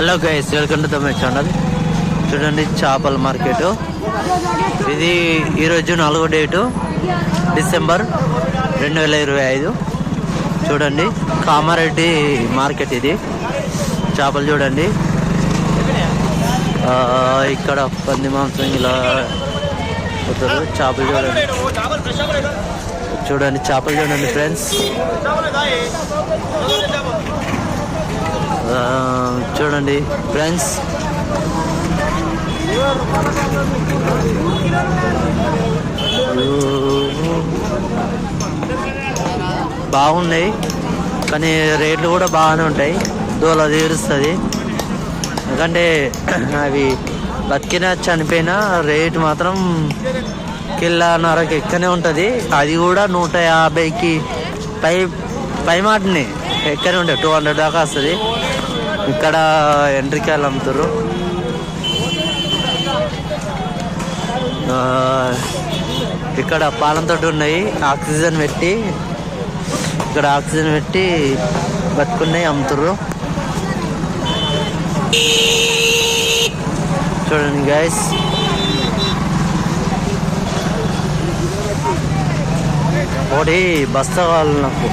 Hello guys, welcome to my channel. చూడండి చేపల market. ఇది ఈరోజు 4వ డేటు డిసెంబర్ 2025. చూడండి కామారెడ్డి మార్కెట్. ఇది చేపలు చూడండి. ఇక్కడ పంది మాంసం ఇలా పోతారు. చేపలు చూడండి, చూడండి చేపలు చూడండి ఫ్రెండ్స్. చూడండి ఫ్రెండ్స్, బాగున్నాయి కానీ రేట్లు కూడా బాగానే ఉంటాయి. దోల తీరుస్తుంది. ఎందుకంటే అవి బతికినా చనిపోయినా రేటు మాత్రం కిలోన్నరకు ఎక్కనే ఉంటుంది. అది కూడా 150కి పై మాటని ఎక్కనే ఉంటాయి. 200 దాకా వస్తుంది. ఇక్కడ ఎండ్రికాయలు అమ్ముతారు. ఇక్కడ పాలంతో ఉన్నాయి. ఆక్సిజన్ పెట్టి ఇక్కడ ఆక్సిజన్ పెట్టి బతుకున్నాయి అమ్ముతారు. చూడండి గైస్, ఒకటి బస్తా కావాలి నాకు.